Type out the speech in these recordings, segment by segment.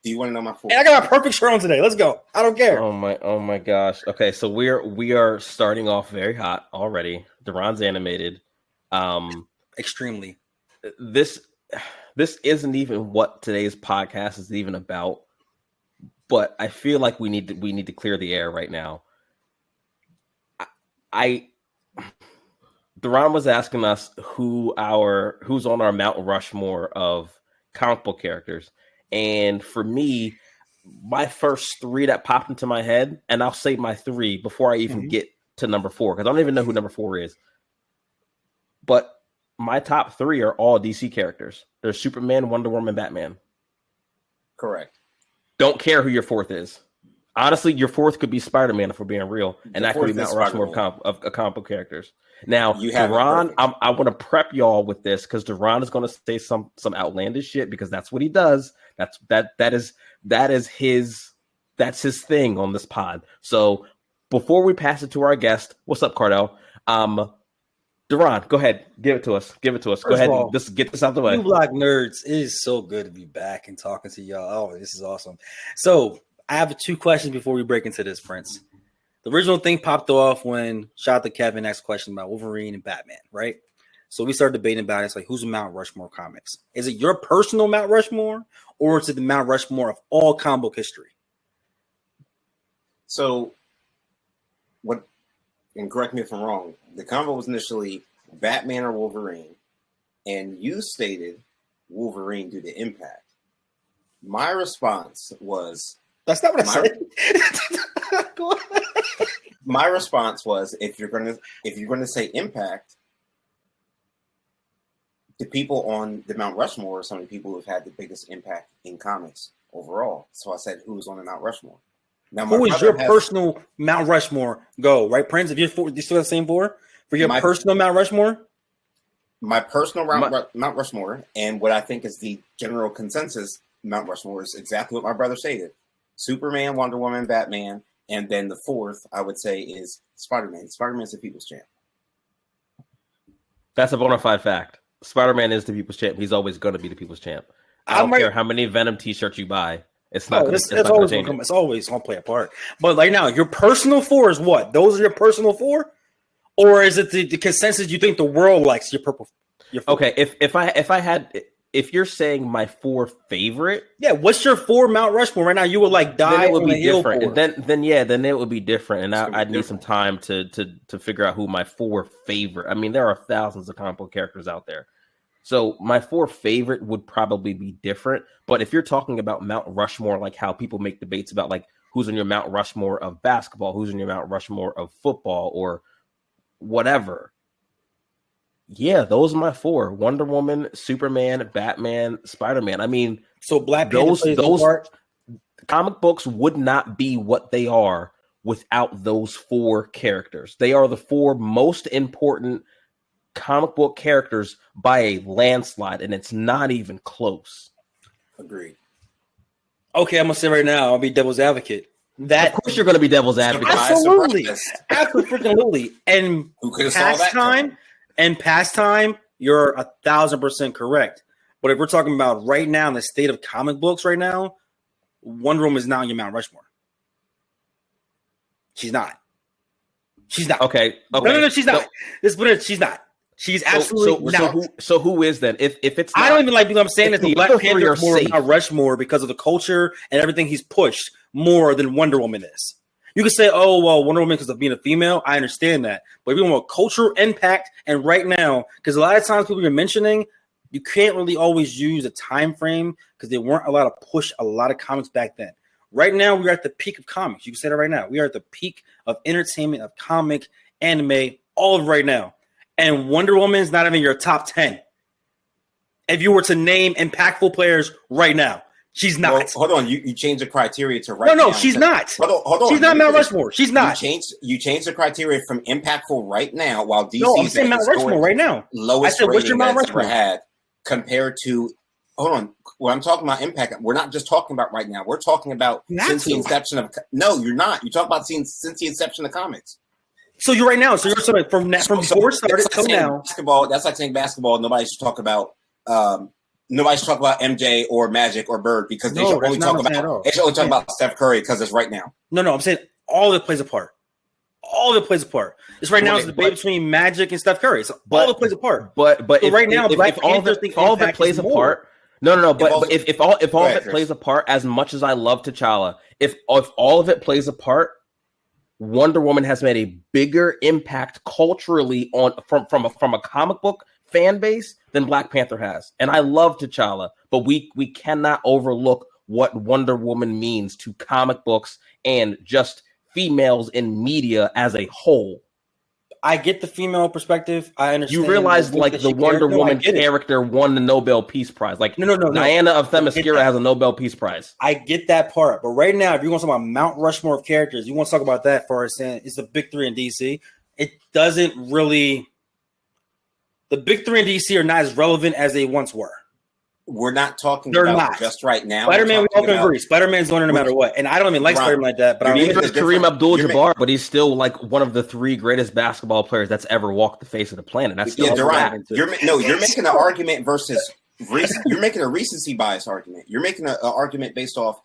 Do you want to know my 4? And I got my perfect shirt on today. Let's go. I don't care. Oh my gosh. Okay, so we are starting off very hot already. Darron's animated. Extremely. This isn't even what today's podcast is even about. But I feel like we need to clear the air right now. Darron was asking us who's on our Mount Rushmore of comic book characters. And for me, my first 3 that popped into my head, and I'll say my 3 before I even get to number 4, because I don't even know who number 4 is. But my top 3 are all DC characters. They're Superman, Wonder Woman, Batman. Correct. Don't care who your 4th is. Honestly, your 4th could be Spider-Man if we're being real, and that could be Mount Rushmore of comic book characters. Now, Darron, I want to prep y'all with this because Darron is going to say some outlandish shit because that's what he does. That is his thing on this pod. So before we pass it to our guest, what's up, Cardell? Darron, go ahead, give it to us. Go ahead, get this out of the way. You Black Nerds, it is so good to be back and talking to y'all. Oh, this is awesome. So I have 2 questions before we break into this, Prince. The original thing popped off when shout out to Kevin asked a question about Wolverine and Batman, right? So we started debating about it. It's like, who's the Mount Rushmore comics? Is it your personal Mount Rushmore, or is it the Mount Rushmore of all comic book history? So, and correct me if I'm wrong, the convo was initially Batman or Wolverine, and you stated Wolverine due to impact. My response was... That's not what I said. My response was, if you're gonna say impact, the people on the Mount Rushmore are some of the people who've had the biggest impact in comics overall. So I said, who's on the Mount Rushmore? Now, who is your personal Mount Rushmore? Go right, Prince. If you're do you still have the same 4 for your personal Mount Rushmore? My personal Mount Rushmore, and what I think is the general consensus Mount Rushmore is exactly what my brother stated: Superman, Wonder Woman, Batman. And then the 4th, I would say, is Spider-Man. Spider-Man is the people's champ. That's a bona fide fact. Spider-Man is the people's champ. He's always going to be the people's champ. I don't care how many Venom T-shirts you buy. It's not. It's always going to play a part. But like now, your personal 4 is what? Those are your personal 4, or is it the consensus you think the world likes? Your purple. Okay, if you're saying my 4 favorite, what's your 4 Mount Rushmore right now? You would like die. Then it would be different. Then it would be different, and I'd need some time to figure out who my 4 favorite. I mean, there are thousands of comic book characters out there, so my 4 favorite would probably be different. But if you're talking about Mount Rushmore, like how people make debates about like who's on your Mount Rushmore of basketball, who's on your Mount Rushmore of football, or whatever. Yeah, those are my 4: Wonder Woman, Superman, Batman, Spider-Man. I mean, so Black Panther those comic books would not be what they are without those 4 characters. They are the 4 most important comic book characters by a landslide, and it's not even close. Agreed. Okay, I'm gonna say right now, I'll be devil's advocate. That of course you're gonna be devil's advocate. Absolutely. Absolutely. And past time, you're 1,000% correct. But if we're talking about right now in the state of comic books right now, Wonder Woman is not on your Mount Rushmore. She's not. Okay. No, she's not. She's not. She's absolutely not. So who is then? If it's not, I don't even like I'm saying that the Black Panther is more Mount Rushmore because of the culture and everything he's pushed more than Wonder Woman is. You can say, oh, well, Wonder Woman because of being a female. I understand that. But if you want cultural impact, and right now, because a lot of times people you're mentioning, you can't really always use a time frame because there weren't a lot of push, a lot of comics back then. Right now, we're at the peak of comics. You can say that right now. We are at the peak of entertainment, of comic, anime, all of right now. And Wonder Woman is not even your top 10. If you were to name impactful players right now. She's not. Well, hold on. You changed the criteria to right now. No, she's not. Hold on. She's not Mount Rushmore. She's not. You changed the criteria from impactful right now, while DC I'm saying Mount Rushmore right now. Lowest rating that's ever had compared to. Hold on. When I'm talking about impact, we're not just talking about right now. We're talking about since the inception of. No, you're not. You're talking about since the inception of comics. So you're right now. So you're saying from before it started till now. Basketball. That's like saying basketball. Nobody should talk about. Nobody's talking about MJ or Magic or Bird because they should only talk about Steph Curry because it's right now. No, I'm saying all of it plays a part. All of it plays a part. It's right now. It's a debate between Magic and Steph Curry. So all of it plays a part. But so right now, if all of it plays a part. No. But if all of it plays a part, as much as I love T'Challa, if all of it plays a part, Wonder Woman has made a bigger impact culturally from a comic book fan base than Black Panther has. And I love T'Challa, but we cannot overlook what Wonder Woman means to comic books and just females in media as a whole. I get the female perspective. I understand. You realize, like, the Wonder Woman character won the Nobel Peace Prize. Like, no. Diana of Themyscira has a Nobel Peace Prize. I get that part. But right now, if you want to talk about Mount Rushmore of characters, you want to talk about that for us, saying it's the big three in DC. It doesn't really... The big three in DC are not as relevant as they once were. We're not talking about just right now. Spider-Man, we all can agree. Spider-Man's going no matter what. And I don't even like Spider-Man like that. But I'm Kareem Abdul-Jabbar, but he's still like one of the 3 greatest basketball players that's ever walked the face of the planet. That's still Darron, you're making an argument versus you're making a recency bias argument. You're making an argument based off,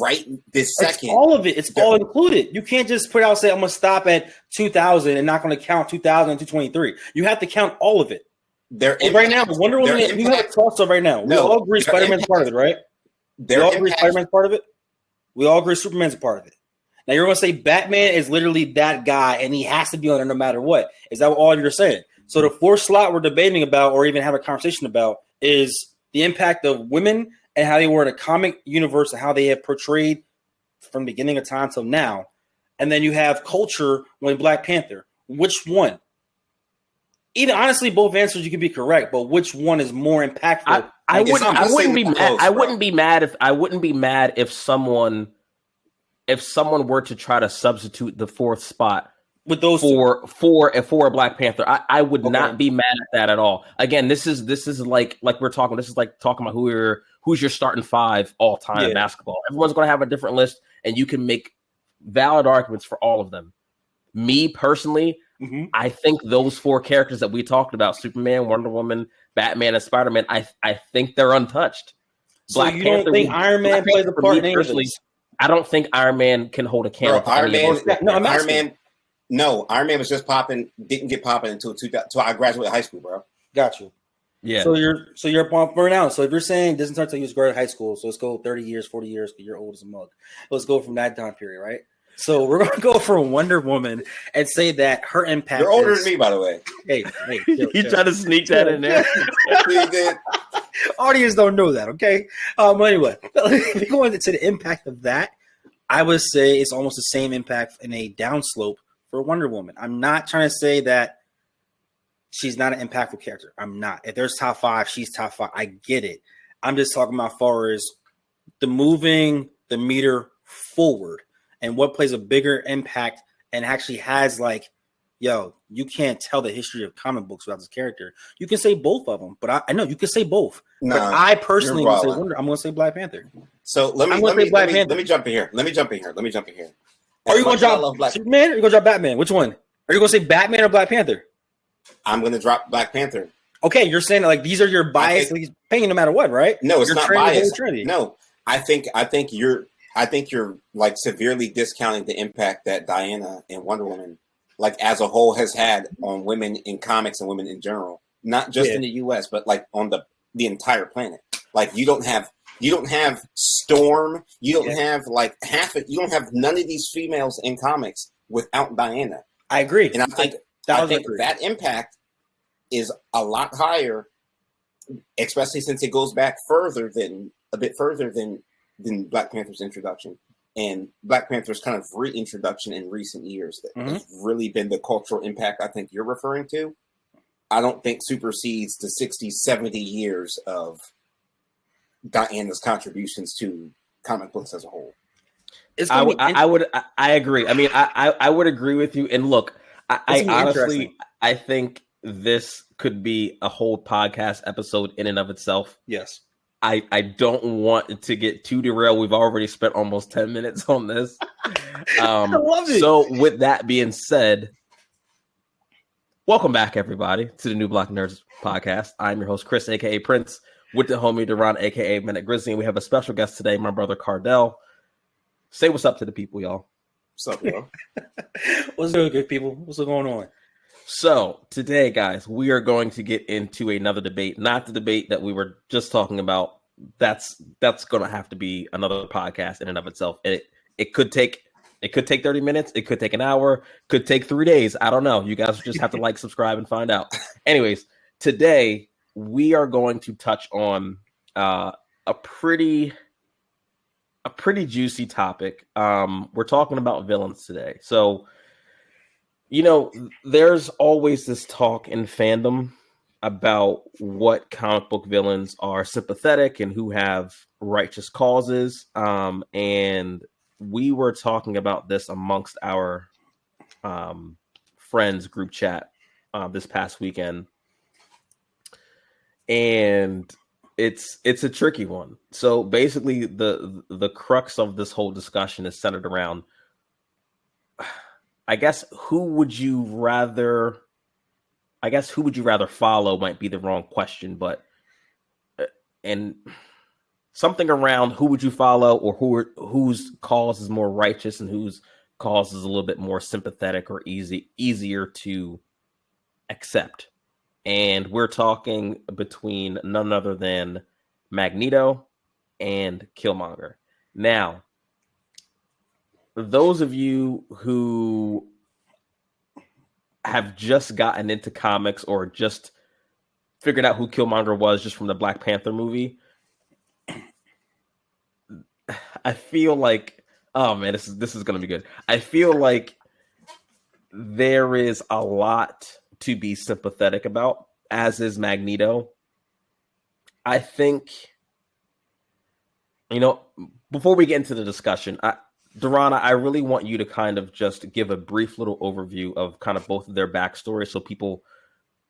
right this second. It's all of it. It's all included. You can't just put out, say, I'm going to stop at 2000 and not going to count 2000 to 23. You have to count all of it. Right now, Wonder Woman, we have a toss up right now. We all agree Spider-Man's part of it, right? We all agree Spider-Man's part of it. We all agree Superman's a part of it. Now you're going to say Batman is literally that guy, and he has to be on it no matter what. Is that all you're saying? So the 4th slot we're debating about, or even have a conversation about, is the impact of women and how they were in a comic universe and how they have portrayed from the beginning of time till now. And then you have culture when Black Panther. Which one? Either honestly, both answers you could be correct, but which one is more impactful? I wouldn't be mad. I wouldn't be mad if someone were to try to substitute the 4th spot with those for a Black Panther. I would not be mad at that at all. Again, this is like we're talking. This is like talking about who's your starting 5 all time in basketball. Everyone's going to have a different list, and you can make valid arguments for all of them. Me personally. Mm-hmm. I think those 4 characters that we talked about, Superman, Wonder Woman, Batman, and Spider-Man, I think they're untouched. So you don't think Iron Man plays a part in any of this? I don't think Iron Man can hold a candle. Iron Man was just didn't get popping until I graduated high school, bro. Got you. Yeah. So you're burnt out. So if you're saying this until you was graduated high school, so let's go 30 years, 40 years, because you're old as a mug. Let's go from that time period, right? So we're going to go for Wonder Woman and say that her impact. You're older than me, by the way. Hey, you try to sneak that in there. Audience don't know that, okay? Anyway, if you go into the impact of that, I would say it's almost the same impact in a downslope for Wonder Woman. I'm not trying to say that she's not an impactful character. I'm not. If there's top 5, she's top 5. I get it. I'm just talking about as far as the moving the meter forward. And what plays a bigger impact and actually has you can't tell the history of comic books without this character. You can say both of them, but I know you can say both. But I personally would say Wonder. I'm going to say Black Panther. So let me jump in here. Are you going to drop Superman or are you going to drop Batman? Which one? Are you going to say Batman or Black Panther? I'm going to drop Black Panther. Okay, you're saying that, these are your bias opinion no matter what, right? No, it's not bias. No, I think you're like severely discounting the impact that Diana and Wonder Woman, like as a whole, has had on women in comics and women in general, not just in the U.S., but like on the entire planet. Like you don't have Storm, you don't have you don't have none of these females in comics without Diana. I agree, and I think that impact is a lot higher, especially since it goes back a bit further than Black Panther's introduction, and Black Panther's kind of reintroduction in recent years that has really been the cultural impact I think you're referring to. I don't think supersedes the 60, 70 years of Diana's contributions to comic books as a whole. I agree. I mean, I would agree with you. And look, I honestly, I think this could be a whole podcast episode in and of itself. Yes. I don't want to get too derailed. We've already spent almost 10 minutes on this. I love it. So with that being said, welcome back, everybody, to the New Block Nerds podcast. I'm your host, Chris, a.k.a. Prince. with the homie Darron, aka Minute Grizzly, and we have a special guest today, my brother Cardell. Say what's up to the people, y'all. What's up, y'all? What's good, people? What's going on? So today, guys, we are going to get into another debate, not the debate that we were just talking about. That's going to have to be another podcast in and of itself. It could take 30 minutes. It could take an hour. Could take 3 days. I don't know. You guys just have to like, subscribe, and find out. Anyways, today we are going to touch on a pretty juicy topic. We're talking about villains today. So, there's always this talk in fandom about what comic book villains are sympathetic and who have righteous causes. And we were talking about this amongst our friends group chat this past weekend. And it's a tricky one. So basically the crux of this whole discussion is centered around, I guess who would you rather follow might be the wrong question, but and something around who would you follow, or whose cause is more righteous and whose cause is a little bit more sympathetic or easier to accept. And we're talking between none other than Magneto and Killmonger. Now, those of you who have just gotten into comics or just figured out who Killmonger was just from the Black Panther movie, I feel like, oh man, this is going to be good. I feel like there is a lot to be sympathetic about, as is Magneto. I think, before we get into the discussion, Darron, I really want you to kind of just give a brief little overview of kind of both of their backstory, so people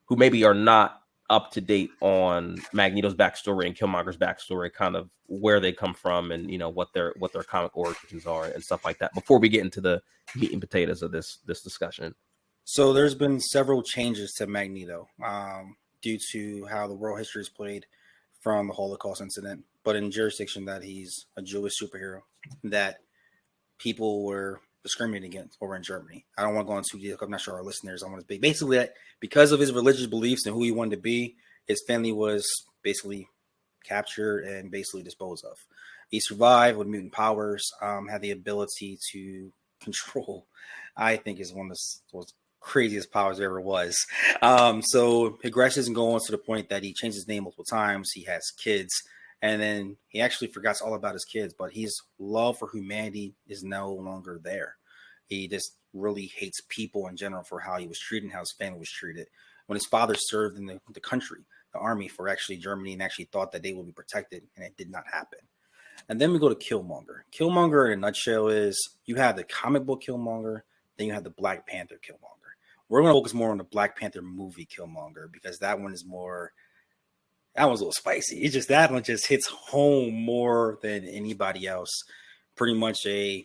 who maybe are not up to date on Magneto's backstory and Killmonger's backstory, kind of where they come from and what their comic origins are and stuff like that, before we get into the meat and potatoes of this discussion. So there's been several changes to Magneto due to how the world history is played from the Holocaust incident, but in jurisdiction that he's a Jewish superhero that people were discriminated against over in Germany. I don't want to go into detail. I'm not sure our listeners. I want to be basically that because of his religious beliefs and who he wanted to be, his family was basically captured and basically disposed of. He survived with mutant powers, had the ability to control. I think is one of the craziest powers there ever was. So progresses and goes to the point that he changed his name multiple times. He has kids. And then he actually forgets all about his kids, but his love for humanity is no longer there. He just really hates people in general for how he was treated and how his family was treated. When his father served in the country, the army for actually Germany, and actually thought that they would be protected, and it did not happen. And then we go to Killmonger. Killmonger, in a nutshell, is you have the comic book Killmonger, then you have the Black Panther Killmonger. We're going to focus more on the Black Panther movie Killmonger because that one is more... That one's a little spicy. It's just that one just hits home more than anybody else. Pretty much a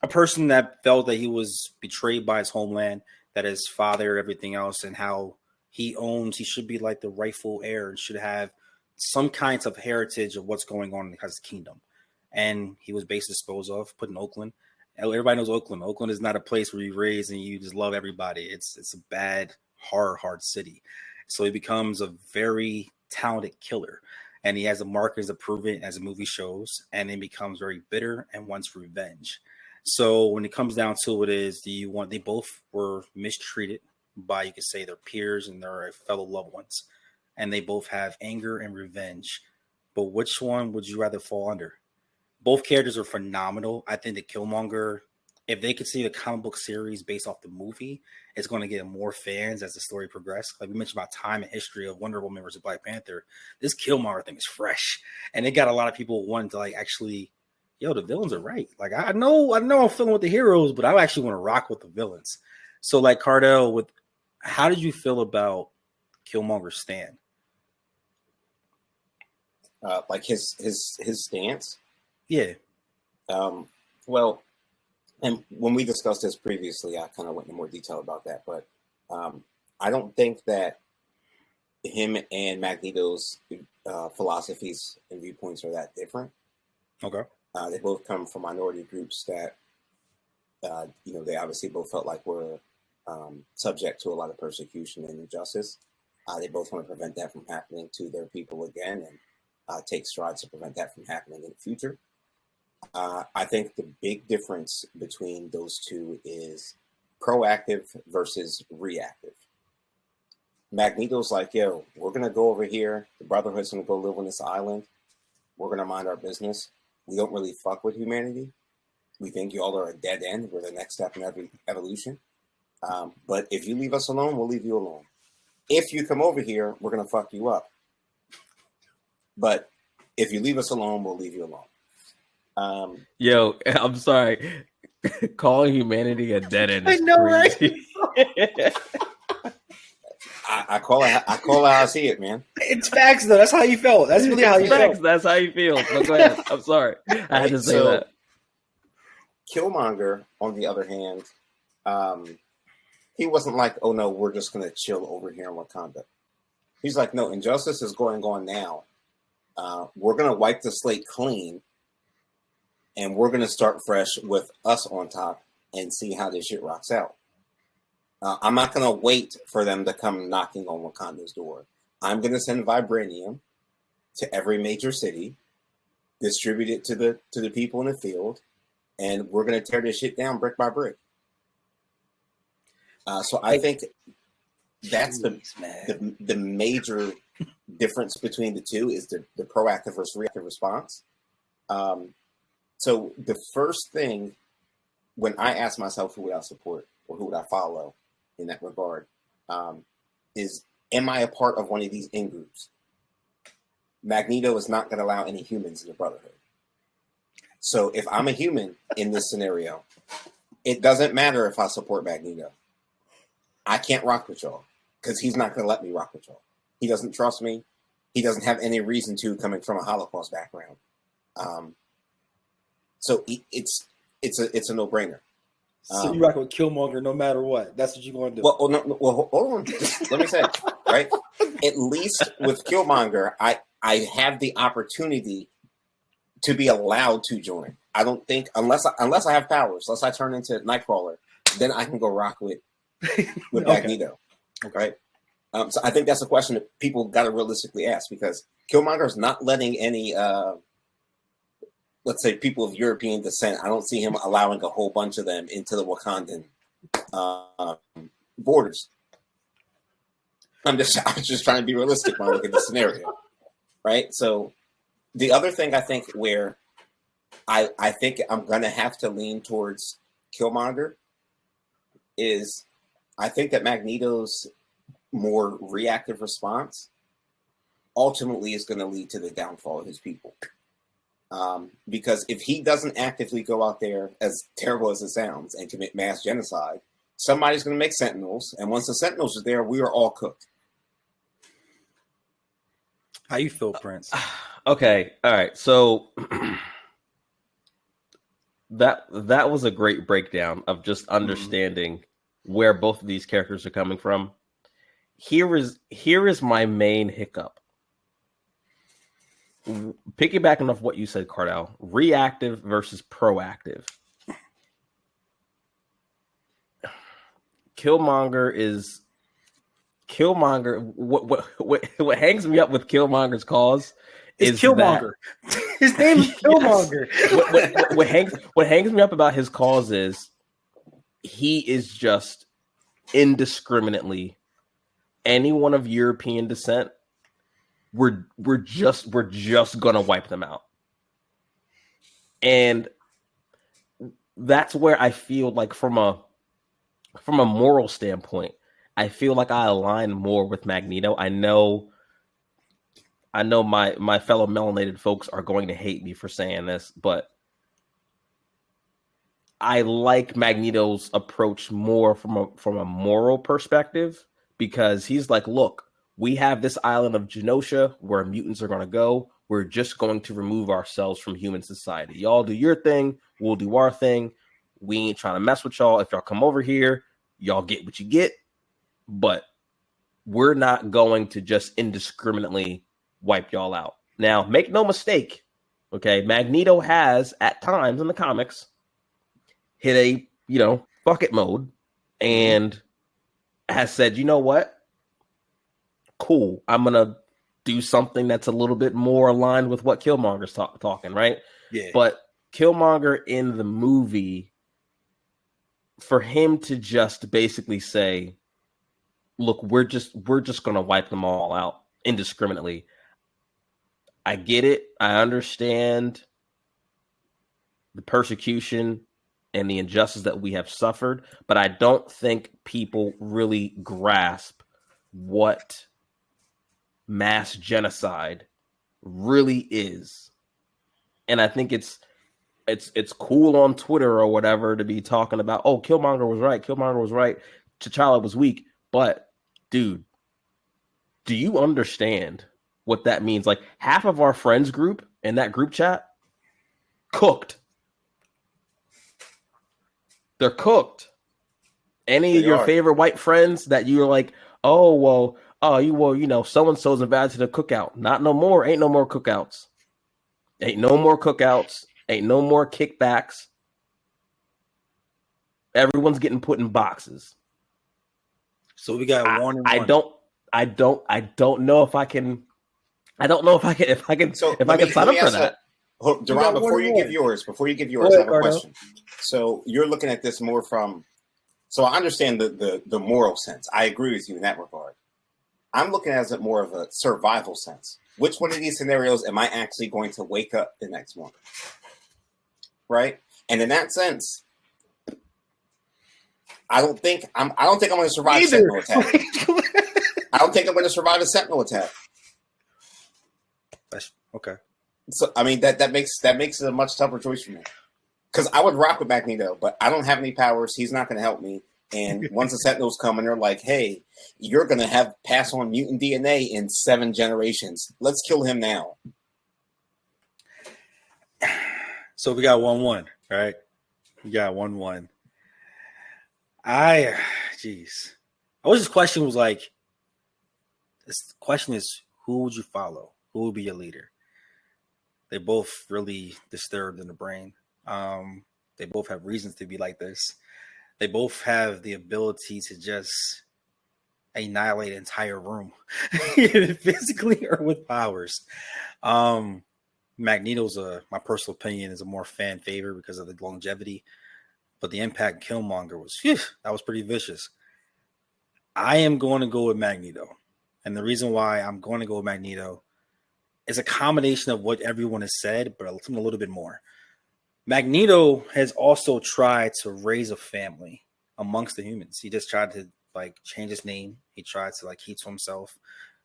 person that felt that he was betrayed by his homeland, that his father, everything else, and how he should be like the rightful heir and should have some kinds of heritage of what's going on in his kingdom. And he was basically disposed of, put in Oakland. Everybody knows Oakland. Oakland is not a place where you raise and you just love everybody. It's a bad, hard city. So he becomes a very talented killer, and he has the markers to prove it, as the movie shows, and then becomes very bitter and wants revenge. So when it comes down to it, they both were mistreated by, you could say, their peers and their fellow loved ones, and they both have anger and revenge. But which one would you rather fall under? Both characters are phenomenal. I think that Killmonger, if they could see the comic book series based off the movie, it's going to get more fans as the story progresses. Like we mentioned about time and history of Wonder Woman versus Black Panther, this Killmonger thing is fresh, and it got a lot of people wanting to like actually, the villains are right. Like I know I'm feeling with the heroes, but I actually want to rock with the villains. So like Cardell, how did you feel about Killmonger's stand? Like his stance. Yeah. Well. And when we discussed this previously, I kind of went into more detail about that. But I don't think that him and Magneto's philosophies and viewpoints are that different. Okay. They both come from minority groups that, they obviously both felt like were subject to a lot of persecution and injustice. They both want to prevent that from happening to their people again, and take strides to prevent that from happening in the future. I think the big difference between those two is proactive versus reactive. Magneto's like, yo, we're going to go over here. The Brotherhood's going to go live on this island. We're going to mind our business. We don't really fuck with humanity. We think y'all are a dead end. We're the next step in every evolution. But if you leave us alone, we'll leave you alone. If you come over here, we're going to fuck you up. But if you leave us alone, we'll leave you alone. Yo, I'm sorry. Calling humanity a dead end is crazy. Right? I call it how I see it, man. It's facts, though. That's how you felt. That's really how you felt. That's how you feel. But go ahead. I'm sorry. I had to say that. Killmonger, on the other hand, he wasn't like, oh no, we're just going to chill over here in Wakanda. He's like, no, injustice is going on now. We're going to wipe the slate clean, and we're going to start fresh with us on top and see how this shit rocks out. I'm not going to wait for them to come knocking on Wakanda's door. I'm going to send vibranium to every major city, distribute it to the people in the field, and we're going to tear this shit down brick by brick. So I think that's the major difference between the two is the proactive versus reactive response. So the first thing when I ask myself who would I support or who would I follow in that regard, is am I a part of one of these in-groups? Magneto is not going to allow any humans in the Brotherhood. So if I'm a human in this scenario, it doesn't matter if I support Magneto. I can't rock with y'all because he's not going to let me rock with y'all. He doesn't trust me. He doesn't have any reason to, coming from a Holocaust background. So it's a no-brainer. So you rock with Killmonger no matter what. That's what you're going to do. Well, hold on. Let me say, right? At least with Killmonger, I have the opportunity to be allowed to join. I don't think unless I have powers, unless I turn into Nightcrawler, then I can go rock with Magneto. Okay. So I think that's a question that people got to realistically ask because Killmonger is not letting any, let's say, people of European descent. I don't see him allowing a whole bunch of them into the Wakandan borders. I'm just trying to be realistic when I look at the scenario, right? So the other thing I think where I think I'm going to have to lean towards Killmonger is I think that Magneto's more reactive response ultimately is going to lead to the downfall of his people. Because if he doesn't actively go out there, as terrible as it sounds, and commit mass genocide, somebody's going to make Sentinels. And once the Sentinels are there, we are all cooked. How you feel, Prince? Okay. All right. So that was a great breakdown of just understanding where both of these characters are coming from. Here is my main hiccup. Piggybacking off what you said, Cardell, reactive versus proactive. Killmonger. What hangs me up with Killmonger's cause is Killmonger. His name is Killmonger. Yes. What hangs me up about his cause is he is just indiscriminately anyone of European descent. We're just gonna wipe them out, and that's where I feel like from a moral standpoint, I feel like I align more with Magneto. I know my fellow melanated folks are going to hate me for saying this, but I like Magneto's approach more from a moral perspective because he's like, look, we have this island of Genosha where mutants are going to go. We're just going to remove ourselves from human society. Y'all do your thing. We'll do our thing. We ain't trying to mess with y'all. If y'all come over here, y'all get what you get. But we're not going to just indiscriminately wipe y'all out. Now, make no mistake, okay, Magneto has, at times in the comics, hit a, fuck it mode and has said, you know what? Cool. I'm going to do something that's a little bit more aligned with what Killmonger's talking, right? Yeah. But Killmonger in the movie, for him to just basically say, look, we're just going to wipe them all out indiscriminately. I get it. I understand the persecution and the injustice that we have suffered, but I don't think people really grasp what mass genocide really is. And I think it's cool on Twitter or whatever to be talking about, oh, Killmonger was right. T'Challa was weak. But, dude, do you understand what that means? Like, half of our friends group in that group chat cooked. They're cooked. Any of your favorite white friends that you're like, so and so's invited to the cookout. Not no more. Ain't no more cookouts. Ain't no more kickbacks. Everyone's getting put in boxes. So we got one and one. I don't know if I can. I don't know if I can sign up for that. Darron, before you give yours, I have a question. So you're looking at this more from. So I understand the moral sense. I agree with you in that regard. I'm looking at it more of a survival sense. Which one of these scenarios am I actually going to wake up the next morning? Right? And in that sense, I don't think I'm going to survive a Sentinel attack. I don't think I'm going to survive a Sentinel attack. That's okay. So I mean that makes it a much tougher choice for me. Because I would rock with Magneto, but I don't have any powers. He's not going to help me. And once the Sentinels come and they're like, hey, you're going to have pass on mutant DNA in 7 generations. Let's kill him now. So we got 1-1, right? We got 1-1. This question was like, this question is, who would you follow? Who would be your leader? They both really disturbed in the brain. They both have reasons to be like this. They both have the ability to just annihilate an entire room, physically or with powers. Magneto's my personal opinion, is a more fan favorite because of the longevity, but the impact Killmonger that was pretty vicious. I am going to go with Magneto, and the reason why I'm going to go with Magneto is a combination of what everyone has said, but something a little bit more. Magneto has also tried to raise a family amongst the humans. He just tried to change his name. He tried to keep to himself.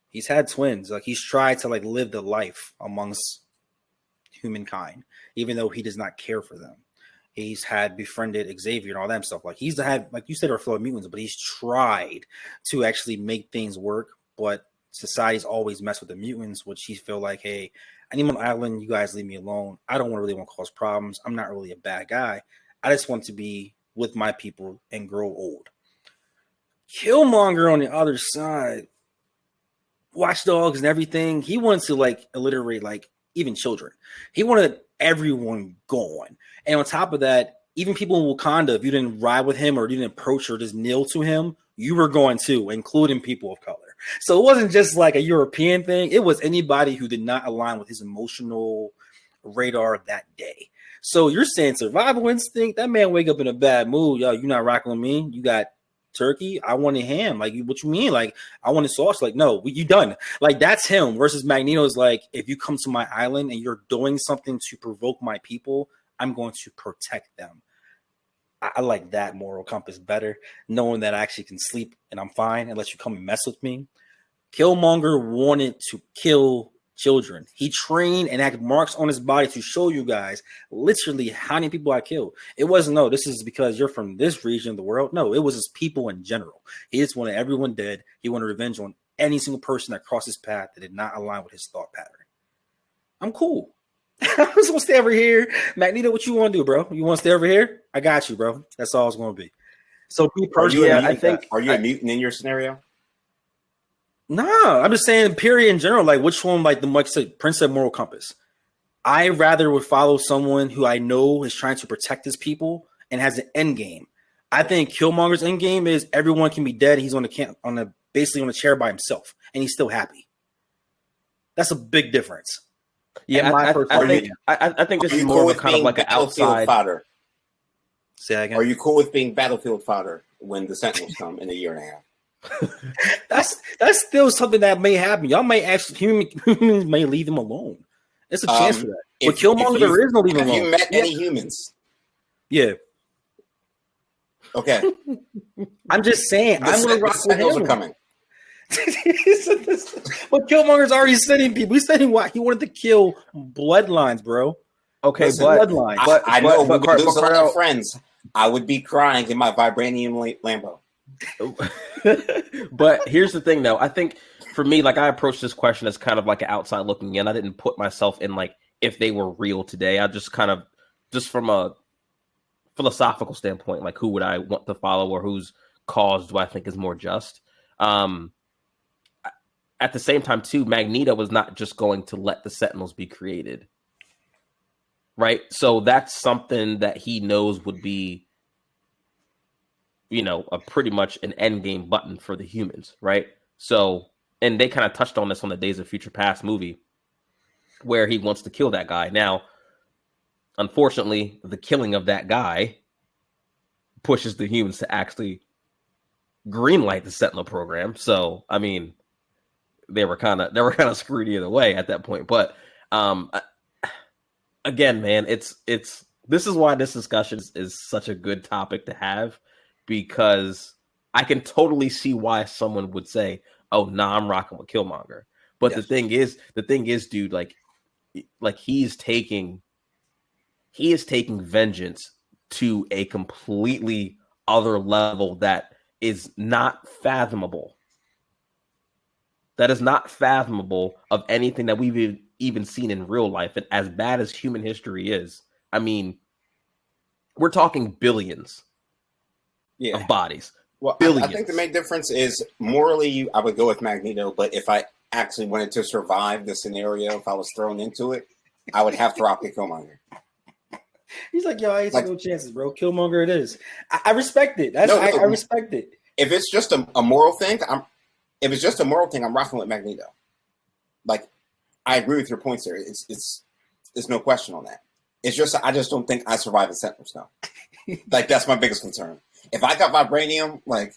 He's had twins. He's tried to live the life amongst humankind, even though he does not care for them. He's had befriended Xavier and all that stuff. He's had, like you said, our fellow mutants, but he's tried to actually make things work. But society's always messed with the mutants, which he feel like, hey, I need my island. You guys leave me alone. I don't really want to cause problems. I'm not really a bad guy. I just want to be with my people and grow old. Killmonger on the other side, watchdogs and everything. He wanted to alliterate even children. He wanted everyone gone. And on top of that, even people in Wakanda, if you didn't ride with him or you didn't approach or just kneel to him, you were going too, including people of color. So it wasn't just a European thing. It was anybody who did not align with his emotional radar that day. So you're saying survival instinct? That man wake up in a bad mood. Yo, you not rocking with me? You got turkey? I wanted ham. What you mean? I wanted sauce. No, you done. That's him versus Magneto's if you come to my island and you're doing something to provoke my people, I'm going to protect them. I like that moral compass better, knowing that I actually can sleep and I'm fine and let you come and mess with me. Killmonger wanted to kill children. He trained and had marks on his body to show you guys literally how many people I killed. It wasn't, no, this is because you're from this region of the world. No, it was his people in general. He just wanted everyone dead. He wanted revenge on any single person that crossed his path that did not align with his thought pattern. I'm cool. I'm just gonna stay over here. Magneto, what you want to do, bro? You want to stay over here? I got you, bro. That's all it's gonna be. So, me personally, are you a mutant in your scenario? Nah, I'm just saying, period, in general. Like, which one, like the Prince of Moral Compass? I rather would follow someone who I know is trying to protect his people and has an end game. I think Killmonger's end game is everyone can be dead. He's basically on a chair by himself, and he's still happy. That's a big difference. Yeah, I think this is more of kind of like an outside fodder. Say that again. Are you cool with being battlefield fodder when the Sentinels come in a year and a half? That's still something that may happen. Y'all may actually humans may leave him alone. There's a chance for that. With Killmonger, there is no leaving alone. Have you met any humans? Yeah. Okay. I'm just saying. I'm gonna rock with him. Are coming. But Killmonger's already sending people. He's sending what he wanted to kill bloodlines, bro. Okay, bloodlines. I know we would lose a lot of friends. I would be crying in my vibranium Lambo. But here's the thing, though. I think for me, like I approached this question as kind of like an outside looking in. I didn't put myself in like if they were real today. I just kind of just from a philosophical standpoint, like who would I want to follow or whose cause do I think is more just? At the same time, too, Magneto was not just going to let the Sentinels be created. Right. So that's something that he knows would be, a pretty much an end game button for the humans. Right. So, and they kind of touched on this on the Days of Future Past movie where he wants to kill that guy. Now, unfortunately, the killing of that guy pushes the humans to actually greenlight the Sentinel program. So, I mean, they were kind of screwed either way at that point. But again, man, this is why this discussion is such a good topic to have, because I can totally see why someone would say, "Oh, nah, I'm rocking with Killmonger." But yes. the thing is, dude, like he is taking vengeance to a completely other level that is not fathomable. That is not fathomable of anything that we've even seen in real life. And as bad as human history is, I mean, we're talking billions of bodies. Well, I think the main difference is morally, I would go with Magneto. But if I actually wanted to survive the scenario, if I was thrown into it, I would have to rock the Killmonger. He's like, yo, I ain't taking no chances, bro. Killmonger it is. I respect it. I respect it. If it's just a moral thing, I'm rocking with Magneto. Like, I agree with your points there. It's no question on that. It's just I just don't think I survive the Sentinels now. Like, that's my biggest concern. If I got vibranium, like,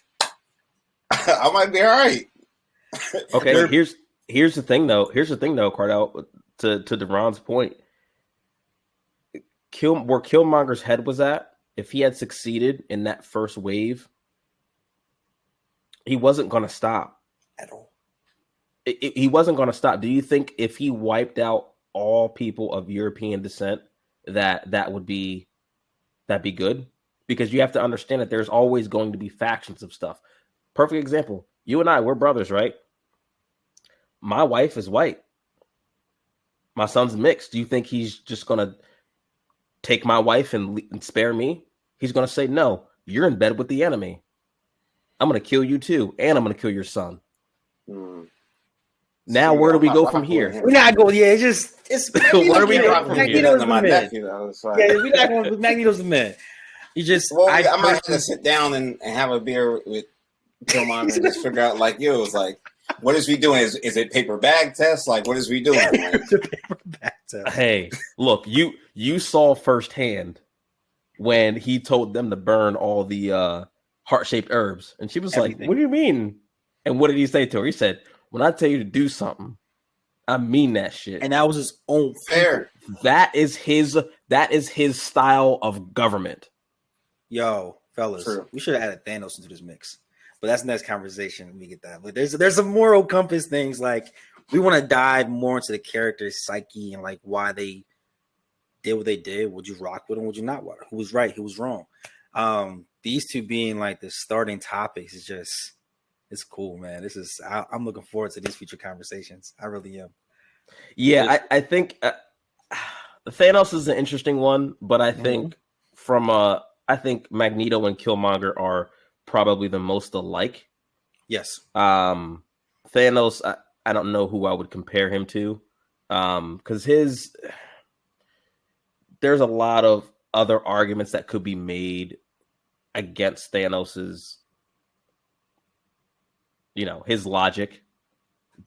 I might be all right. Okay, here's the thing though, Cardell, to Darron's point. Where Killmonger's head was at, if he had succeeded in that first wave, he wasn't going to stop at all. He wasn't going to stop. Do you think if he wiped out all people of European descent, that'd be good? Because you have to understand that there's always going to be factions of stuff. Perfect example. You and I, we're brothers, right? My wife is white. My son's mixed. Do you think he's just going to take my wife and spare me? He's going to say, no, you're in bed with the enemy. I'm going to kill you too. And I'm going to kill your son. Now, where do we go from here? We're not going. Yeah, it's where do we go from here? Magneto's the man. Yeah, we're not going. Magneto's the man. You just. Well, I might have to sit down and have a beer with Killmonger and just figure out, like, it's like, what is we doing? Is it paper bag test? Like, what is we doing? Paper bag test. Hey, look, you saw firsthand when he told them to burn all the heart-shaped herbs, and she was like, "What do you mean?" And what did he say to her? He said, "When I tell you to do something, I mean that shit." And that was his own fair. That is his style of government. Yo, fellas, we should have added Thanos into this mix, but that's the next conversation. Let me get that. But there's some moral compass things. Like, we want to dive more into the character's psyche and like why they did what they did. Would you rock with them? Would you not rock? Who was right? Who was wrong? These two being like the starting topics is just. It's cool, man. I'm looking forward to these future conversations. I really am. Yeah, I think Thanos is an interesting one, but I think I think Magneto and Killmonger are probably the most alike. Yes. Thanos, I don't know who I would compare him to, because there's a lot of other arguments that could be made against Thanos's, his logic.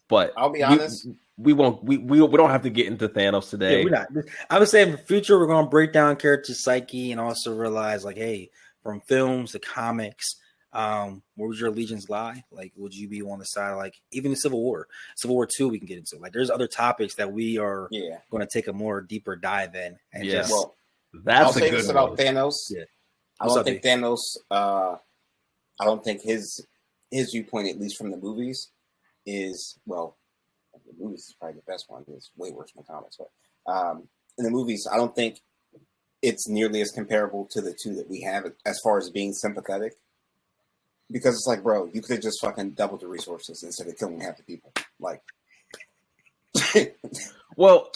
But I'll be honest, we don't have to get into Thanos today. Yeah, we're not. I would say in the future we're going to break down character psyche and also realize, like, hey, from films to comics, where would your allegiance lie? Like, would you be on the side of, like, even in Civil War 2 we can get into? Like, there's other topics that we are going to take a more deeper dive in. And that's I'll say this about Thanos. Yeah. I don't think Thanos. I don't think his viewpoint, at least from the movies, is the movies is probably the best one. It's way worse in the comics, but in the movies, I don't think it's nearly as comparable to the two that we have as far as being sympathetic. Because it's like, bro, you could have just fucking doubled the resources instead of killing half the people. Like, well,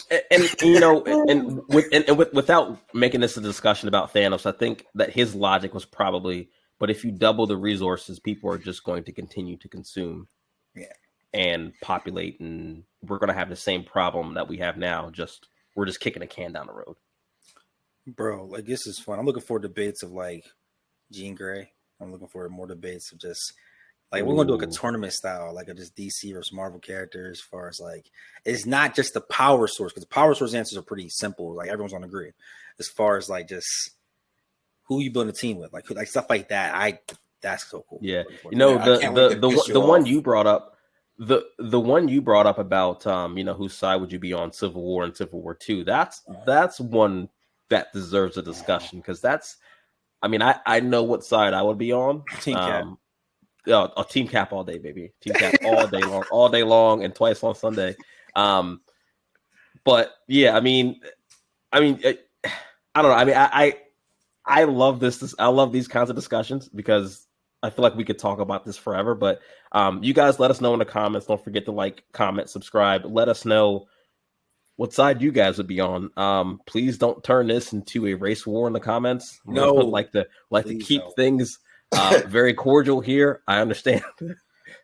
without making this a discussion about Thanos, I think that his logic was probably, but if you double the resources, people are just going to continue to consume and populate, and we're going to have the same problem that we have now. We're just kicking a can down the road. Bro, like, this is fun. I'm looking for debates of, like, Jean Grey. I'm looking for more debates of just, like, we're going to do, like, a tournament style, like, of just DC versus Marvel characters, as far as, like, it's not just the power source, because the power source answers are pretty simple. Like, everyone's on the grid. As far as, like, just who you build a team with, like stuff like that. That's so cool. Yeah. The one you brought up, the one you brought up about, whose side would you be on, Civil War and Civil War 2? That's one that deserves a discussion, because I know what side I would be on. Team Cap. Team Cap all day, baby. Team Cap all day long, and twice on Sunday. But yeah, I don't know. I love this. I love these kinds of discussions because I feel like we could talk about this forever. But you guys, let us know in the comments. Don't forget to like, comment, subscribe. Let us know what side you guys would be on. Please don't turn this into a race war in the comments. No, like to keep things very cordial here. I understand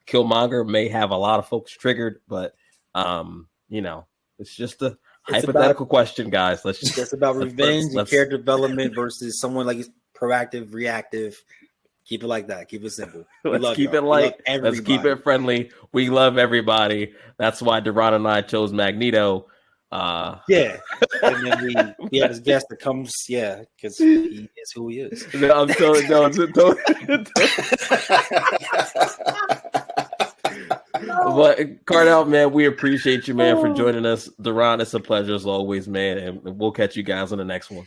Killmonger may have a lot of folks triggered, but it's just a hypothetical question, guys. Let's just about revenge and character development versus someone like proactive, reactive. Keep it like that. Keep it simple. Let's keep it light. Let's keep it friendly. We love everybody. That's why Darron and I chose Magneto. And then we have his guest that comes, because he is who he is. I'm But Cardell, man, we appreciate you, man, for joining us. Darron, it's a pleasure as always, man, and we'll catch you guys on the next one.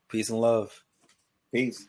Peace and love. Peace.